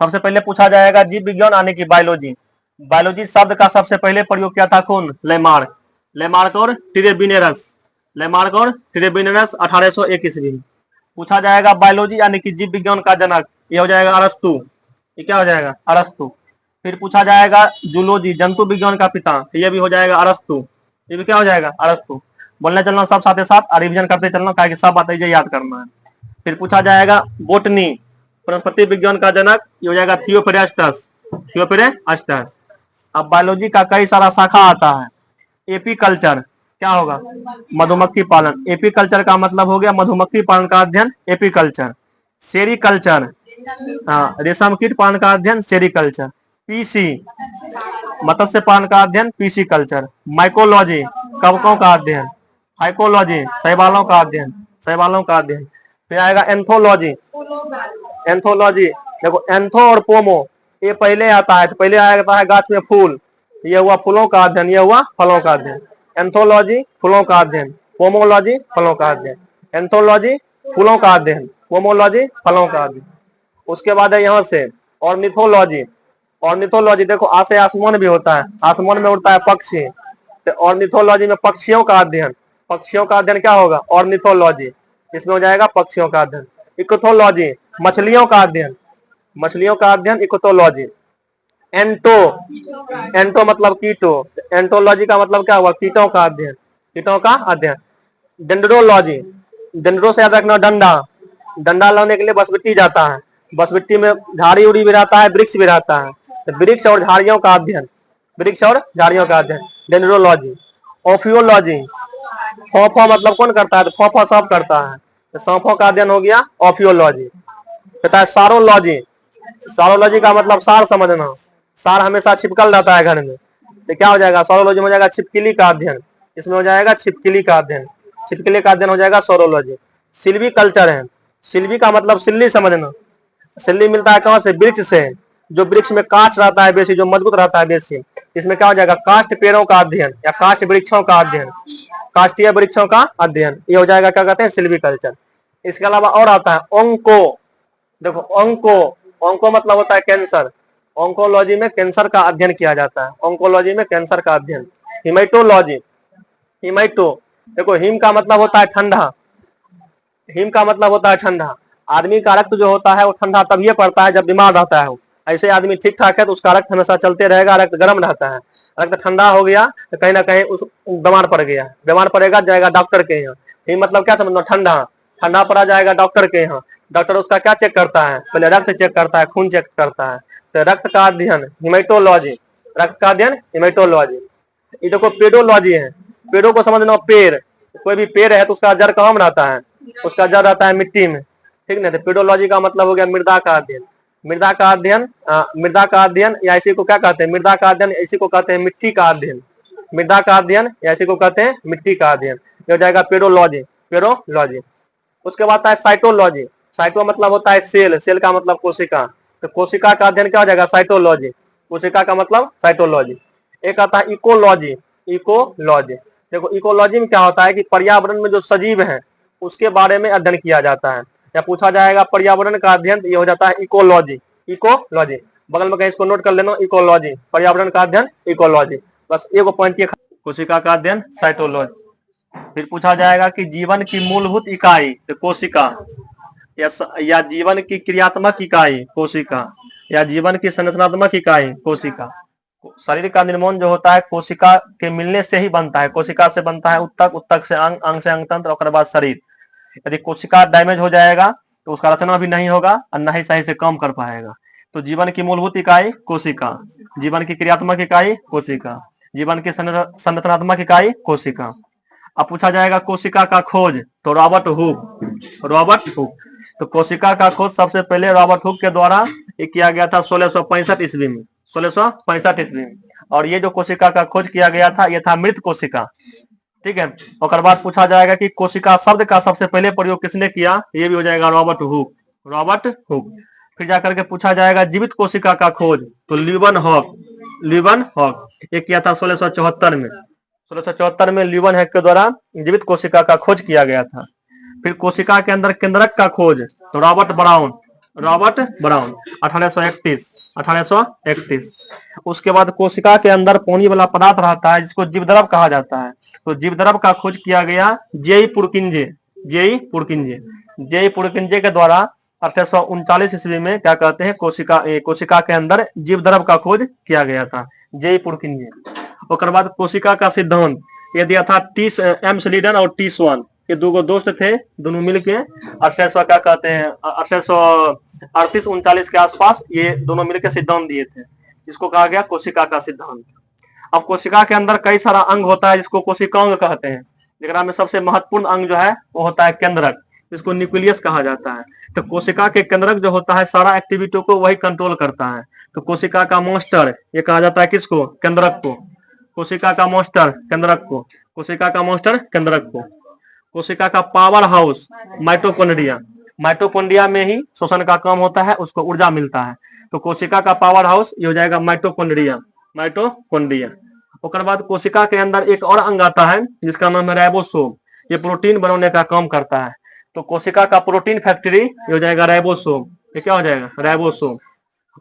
सबसे पहले पूछा जाएगा जीव विज्ञान यानी कि बायोलॉजी। बायोलॉजी शब्द का सबसे पहले प्रयोग किया था कौन? लेमार्क। लेमार्क और ट्रेबिनेरस। लेमार्क और ट्रेबिनेरस 1801 ईस्वी में। पूछा जाएगा बायोलॉजी यानी कि जीव विज्ञान का जनक, ये हो जाएगा अरस्तु। ये क्या हो जाएगा? अरस्तु। फिर पूछा जाएगा जूलॉजी, जंतु विज्ञान का पिता, ये भी हो जाएगा अरस्तु। ये भी क्या हो जाएगा? अरस्तु। बोलने चलना सब साथ साथ, रिविजन करते चलना, क्या सब बातें याद करना है। फिर पूछा जाएगा बोटनी, वनस्पति विज्ञान का जनक, ये हो जाएगा थियोफ्रेस्टस। थियोफ्रेस्टस। अब बायोलॉजी का कई सारा शाखा आता है। एपीकल्चर क्या होगा? मधुमक्खी पालन। एपीकल्चर का मतलब हो गया मधुमक्खी पालन का अध्ययन, एपीकल्चर। सेरीकल्चर, हाँ, रेशम कीट पालन का अध्ययन, सेरीकल्चर। पीसी, मत्स्य पालन का अध्ययन, पीसी कल्चर। माइकोलॉजी, कवकों का अध्ययन। हाइकोलॉजी, शैवालों का अध्ययन, शैवालों का अध्ययन। फिर आएगा एंथोलॉजी। एंथोलॉजी देखो, एंथो और पोमो ये पहले आता है, तो पहले आता है गाछ में फूल, ये हुआ फूलों का अध्ययन, ये हुआ फलों का अध्ययन। एंथोलॉजी फूलों का अध्ययन, पोमोलॉजी फलों का अध्ययन। एंथोलॉजी फूलों का अध्ययन, पोमोलॉजी फलों का अध्ययन। उसके बाद है यहाँ से ऑर्निथोलॉजी। ऑर्निथोलॉजी देखो, आसे आसमान भी होता है, आसमान में उड़ता है पक्षी, तो ऑर्निथोलॉजी में पक्षियों का अध्ययन। पक्षियों का अध्ययन क्या होगा? ऑर्निथोलॉजी। इसमें हो जाएगा पक्षियों का अध्ययन। इकोथोलॉजी, मछलियों का अध्ययन, मछलियों का अध्ययन, इकोथोलॉजी। एंटो, एंटो मतलब कीटो, एंटोलॉजी का मतलब क्या हुआ? कीटों का अध्ययन, कीटों का अध्ययन। डेंड्रोलॉजी, डेंड्रो से याद रखना डंडा, डंडा लाने के लिए बसबिट्टी जाता है, बसबिट्टी में झाड़ी उड़ी भी रहता है, वृक्ष भी रहता है, तो वृक्ष और झाड़ियों का अध्ययन, वृक्ष और झाड़ियों का अध्ययन, डेंड्रोलॉजी। ऑफियोलॉजी, फॉफा मतलब कौन करता है? तो फॉफा सब करता है, तो सांपों का अध्ययन हो गया ऑफियोलॉजी। कहता है सारोलॉजी। सारोलॉजी का मतलब सार समझना, सार हमेशा छिपकल रहता है घर में, तो क्या हो जाएगा? सारोलॉजी में हो जाएगा छिपकली का अध्ययन, इसमें हो जाएगा छिपकली का अध्ययन, छिपकली का अध्ययन हो जाएगा सोरोलॉजी। सिल्वी कल्चर है, सिल्वी का मतलब सिल्ली समझना। सिल्ली मिलता है कहाँ से? वृक्ष से, जो वृक्ष में काष्ठ रहता है बेसी, जो मजबूत रहता है बेसी, इसमें क्या हो जाएगा? काष्ठ पेड़ों का अध्ययन या काष्ठ वृक्षों का अध्ययन, काष्ठीय वृक्षों का अध्ययन, ये हो जाएगा क्या कहते हैं? सिल्वी कल्चर। इसके अलावा और आता है ओंको। देखो ओंको, ओंको मतलब होता है कैंसर, ओंकोलॉजी में कैंसर का अध्ययन किया जाता है, ओंकोलॉजी में कैंसर का अध्ययन। हिमेटोलॉजी, हिमेटो देखो, हिम का मतलब होता है ठंडा, हिम का मतलब होता है ठंडा। आदमी का रक्त जो होता है वो ठंडा तभी पड़ता है जब बीमार रहता है। ऐसे आदमी ठीक ठाक है तो उसका रक्त हमेशा चलते रहेगा, रक्त गर्म रहता है। रक्त ठंडा हो गया तो कहीं ना कहीं उस बीमार पड़ गया, बीमार पड़ेगा जाएगा डॉक्टर के यहाँ। हिम मतलब क्या समझना? ठंडा, ठंडा पड़ा जाएगा डॉक्टर के यहाँ। डॉक्टर उसका क्या चेक करता है? पहले रक्त चेक करता है, खून चेक करता है, तो रक्त का अध्ययन हिमेटोलॉजी, रक्त का अध्ययन हिमेटोलॉजी। ये देखो पेडोलॉजी है, पेड़ों को समझना, पेड़, कोई भी पेड़ है तो उसका जड़ कहाँ में रहता है? उसका जड़ रहता है मिट्टी में, ठीक ना। तो पेडोलॉजी का मतलब हो गया मृदा का अध्ययन, मृदा का अध्ययन, मृदा का अध्ययन या इसी को क्या कहते हैं? मृदा का अध्ययन, इसी को कहते हैं मिट्टी का अध्ययन, मृदा का अध्ययन या इसी को कहते हैं मिट्टी का अध्ययन। ये हो जाएगा पेडोलॉजी, पेडोलॉजी। उसके बाद आता है साइटोलॉजी। साइटो मतलब होता है सेल, सेल का मतलब कोशिका, तो कोशिका का अध्ययन क्या हो जाएगा? साइटोलॉजी, कोशिका का मतलब साइटोलॉजी। एक आता है इकोलॉजी, इकोलॉजी। देखो इकोलॉजी में क्या होता है कि पर्यावरण में जो सजीव है उसके बारे में अध्ययन किया जाता है, या पूछा जाएगा पर्यावरण का अध्ययन, ये हो जाता है इकोलॉजी, इकोलॉजी। बगल में कहीं इसको नोट कर लेना, इकोलॉजी, पर्यावरण का अध्ययन, इकोलॉजी। बस एक पॉइंट, कोशिका का अध्ययन, साइटोलॉजी। फिर पूछा जाएगा कि जीवन की मूलभूत इकाई, तो कोशिका, या जीवन की क्रियात्मक इकाई कोशिका, या जीवन की संरचनात्मक इकाई कोशिका। शरीर का निर्माण जो होता है कोशिका के मिलने से ही बनता है, कोशिका से बनता है उत्तक, उत्तक से अंग, अंग से अंगतंत्र, और बाद शरीर। यदि कोशिका डैमेज हो जाएगा तो उसका रचना भी नहीं होगा और न ही सही से काम कर पाएगा। तो जीवन की मूलभूत इकाई कोशिका, जीवन की क्रियात्मक इकाई कोशिका, जीवन की संरचनात्मक इकाई कोशिका। अब पूछा जाएगा कोशिका का खोज, तो रॉबर्ट हुक, रॉबर्ट हुक। तो कोशिका का खोज सबसे पहले रॉबर्ट हुक के द्वारा ये किया गया था 1665 ईस्वी में, 1665 ईस्वी में। और ये जो कोशिका का खोज किया गया था ये था मृत कोशिका, ठीक है। और बाद पूछा जाएगा कि कोशिका शब्द का सबसे पहले प्रयोग किसने किया? ये भी हो जाएगा रॉबर्ट हुक, रॉबर्ट हुक। फिर जाकर के पूछा जाएगा जीवित कोशिका का खोज, तो ल्यूवन हॉक, ल्यूवन हॉक ये किया था 1674 में, 1674 में ल्यूवन हॉक के द्वारा जीवित कोशिका का खोज किया गया था। फिर कोशिका के अंदर केंद्रक का खोज, तो रॉबर्ट ब्राउन, रॉबर्ट ब्राउन 1831। उसके बाद कोशिका के अंदर पानी वाला पदार्थ रहता है जिसको जीवद्रव कहा जाता है, तो जीवद्रव का खोज किया गया जेई पुरकिंजे के द्वारा 1839 ईस्वी में क्या कहते हैं कोशिका के अंदर जीवद्रव का खोज किया गया था, जेई पुरकिंजे। उसके बाद कोशिका का सिद्धांत ये दिया था एम स्लीडन और टी स्वान, ये दो दोस्त थे, दोनों मिलके 1838-39 के आसपास ये दोनों मिलकर सिद्धांत दिए थे, इसको कहा गया कोशिका का सिद्धांत। अब कोशिका के अंदर कई सारा अंग होता है जिसको कोशिकांग कहते हैं, जिसमें में सबसे महत्वपूर्ण अंग जो है वो होता है केंद्रक, जिसको न्यूक्लियस कहा जाता है। तो कोशिका के केंद्रक जो होता है सारा एक्टिविटी को वही कंट्रोल करता है। तो कोशिका का मास्टर ये कहा जाता है किसको? केंद्रक को। कोशिका का मास्टर केंद्रक को, कोशिका का मास्टर केंद्रक को। कोशिका का पावर हाउस माइटोकॉन्ड्रिया में ही श्वसन का काम होता है, उसको ऊर्जा मिलता है। तो कोशिका का पावर हाउस ये हो जाएगा माइटोकॉन्ड्रिया। उसके बाद कोशिका के अंदर एक और अंग आता है जिसका नाम है राइबोसोम, ये प्रोटीन बनाने का काम करता है। तो कोशिका का प्रोटीन फैक्ट्री ये हो जाएगा राइबोसोम, ये क्या हो जाएगा? राइबोसोम।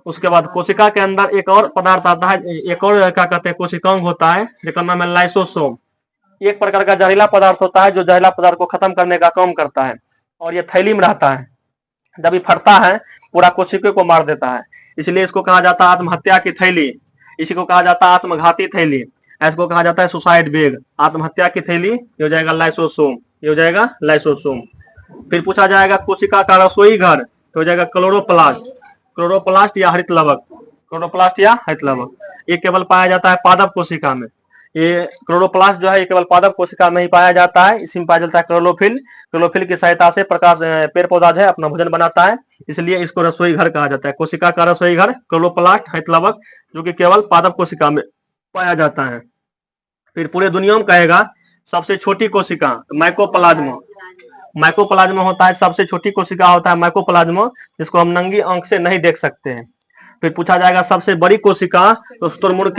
उसके बाद कोशिका के अंदर एक और पदार्थ आता है, एक और क्या कहते हैं कोशिकांग होता है जिसका नाम है लाइसोसोम। एक प्रकार का जहरीला पदार्थ होता है जो जहरीला पदार्थ को खत्म करने का काम करता है, और ये थैली में रहता है। जब ये फटता है पूरा कोशिका को मार देता है, इसलिए इसको कहा जाता है आत्महत्या की थैली, इसी को कहा जाता है आत्मघाती थैली, इसको कहा जाता है सुसाइड बैग। आत्महत्या की थैली ये हो जाएगा लाइसोसोम, ये हो जाएगा लाइसोसोम। फिर पूछा जाएगा कोशिका का रसोई घर, तो हो जाएगा क्लोरोप्लास्ट या हरित लवक। ये केवल पाया जाता है पादप कोशिका में। ये क्लोरोप्लास्ट जो है ये केवल पादप कोशिका में ही पाया जाता है। इसी में पाया जाता है क्लोरोफिल की सहायता से प्रकाश पेड़ पौधा जो है अपना भोजन बनाता है, इसलिए इसको रसोई घर कहा जाता है। कोशिका का रसोई घर क्लोरोप्लास्ट हरित लवक, जो कि केवल पादप कोशिका में पाया जाता है। फिर पूरे दुनिया में कहेगा सबसे छोटी कोशिका माइकोप्लाज्मा होता है, सबसे छोटी कोशिका होता है माइकोप्लाज्मा, जिसको हम नंगी आंख से नहीं देख सकते हैं। फिर पूछा जाएगा सबसे बड़ी कोशिका, तो शुतुरमुर्ग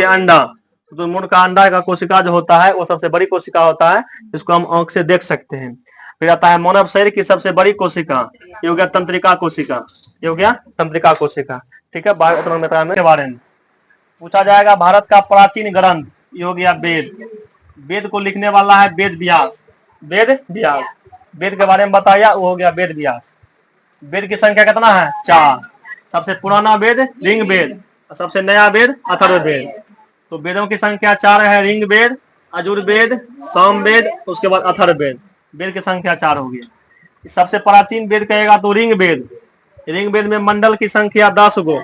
का अंडा का कोशिका जो होता है वो सबसे बड़ी कोशिका होता है, जिसको हम आंख से देख सकते हैं। फिर आता है मानव शरीर की सबसे बड़ी कोशिका, ये हो गया तंत्रिका कोशिका। ठीक है, के बारे में पूछा जाएगा भारत का प्राचीन ग्रंथ, ये हो गया वेद को लिखने वाला है वेद व्यास। वेद के बारे में बताया, वो हो गया वेद व्यास। वेद की संख्या कितना है? 4। सबसे पुराना वेद ऋग वेद, सबसे नया वेद अथर्ववेद। तो वेदों की संख्या 4 है, ऋग वेद, यजुर्वेद, सामवेद, उसके बाद अथर्ववेद। वेद की संख्या 4 होगी। सबसे प्राचीन वेद कहेगा तो ऋग वेद में मंडल की संख्या 10 गो,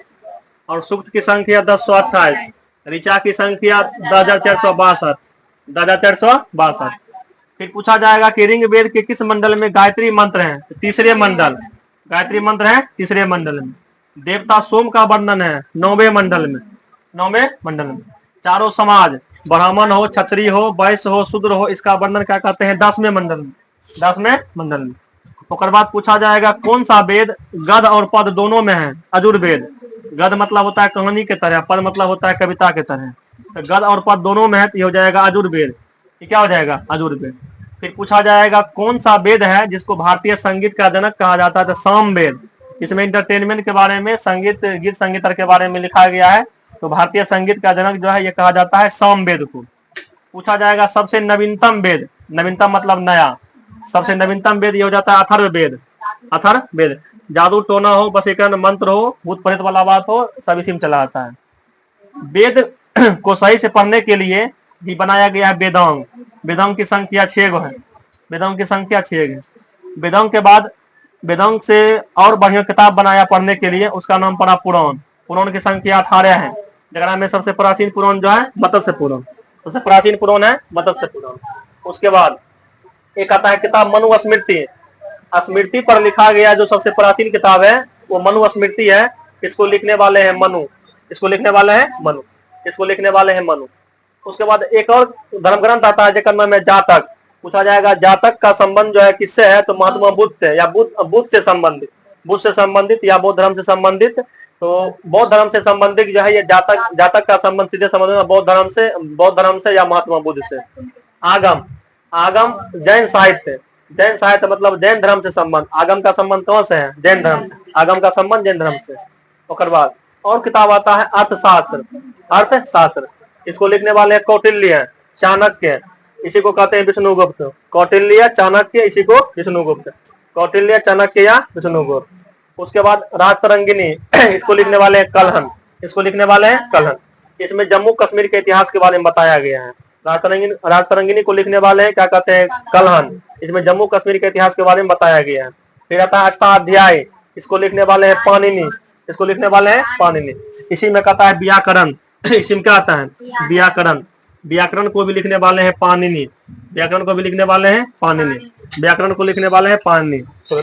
और सूक्त की संख्या 1028, ऋचा की संख्या 10,462। फिर पूछा जाएगा कि ऋग वेद के किस मंडल में गायत्री मंत्र है? तीसरे मंडल, गायत्री मंत्र है तीसरे मंडल में। देवता सोम का वर्णन है 9वें मंडल में। चारों समाज, ब्राह्मण हो, क्षत्रिय हो, वैश्य हो, शूद्र हो, इसका वर्णन क्या कहते हैं? 10वें मंडल में। उसके बाद पूछा जाएगा कौन सा वेद गद और पद दोनों में है? यजुर्वेद। गद मतलब होता है कहानी के तरह, पद मतलब होता है कविता के तरह। तो गद और पद दोनों में है, तो ये हो जाएगा यजुर्वेद। ये क्या हो जाएगा? यजुर्वेद। फिर पूछा जाएगा कौन सा वेद है जिसको भारतीय संगीत का जनक कहा जाता है? तो सामवेद। इसमें इंटरटेनमेंट के बारे में, गीत संगीत के बारे में लिखा गया है, तो भारतीय संगीत का जनक जो है ये कहा जाता है सामवेद को। पूछा जाएगा सबसे नवीनतम वेद, नवीनतम मतलब नया, सबसे नवीनतम वेद ये हो जाता है अथर्ववेद। जादू टोना हो, वशीकरण मंत्र हो, भूत प्रेत वाला बात हो, सब इसी में चला आता है। वेद को सही से पढ़ने के लिए भी बनाया गया है वेदांग की संख्या 6 है। वेदांग के बाद वेदांग से और बढ़िया किताब बनाया पढ़ने के लिए, उसका नाम पड़ा पुराण की संख्या 18 है, जगह में सबसे प्राचीन पुराण जो है मत्स्य पुराण, सबसे प्राचीन पुराण है मत्स्य पुराण। उसके बाद एक आता है किताब मनु स्मृति पर लिखा गया जो सबसे प्राचीन किताब है वो मनु स्मृति है। इसको लिखने वाले हैं मनु। उसके बाद एक और धर्म ग्रंथ आता है जिसका नाम है जातक। पूछा जाएगा जातक का संबंध जो है किससे है? तो महात्मा बुद्ध से, या बुद्ध से संबंधित या बौद्ध धर्म से संबंधित। तो बौद्ध धर्म से संबंधित जो है ये जातक का संबंध सीधे संबंधित है बौद्ध धर्म से या महात्मा बुद्ध से। आगम जैन जैन साहित्य मतलब जैन धर्म से संबंध, आगम का संबंध कौन से है? जैन धर्म से, आगम का संबंध जैन धर्म से। उसके बाद और किताब आता है अर्थशास्त्र, अर्थशास्त्र, इसको लिखने वाले हैं कौटिल्य, चाणक्य, इसी को कहते हैं विष्णुगुप्त। कौटिल्य, चाणक्य, इसी को विष्णुगुप्त, कौटिल्य, चाणक्य या विष्णुगुप्त। उसके बाद राजतरंगिणी, इसको लिखने वाले हैं कलहन, इसको लिखने वाले हैं कलहन। इसमें जम्मू कश्मीर के इतिहास के बारे में बताया गया है। राजतरंगिणी को लिखने वाले हैं क्या कहते हैं? कलहन, इसमें जम्मू कश्मीर के इतिहास के बारे में बताया गया है। फिर आता है अष्टाध्यायी, इसको लिखने वाले हैं पाणिनि, इसको लिखने वाले हैं पाणिनि। इसी में कहता है व्याकरण, इसी में क्या आता है? व्याकरण, व्याकरण को भी लिखने वाले हैं पाणिनि, व्याकरण को भी लिखने वाले हैं पाणिनि, व्याकरण को लिखने वाले हैं पाणिनि। तो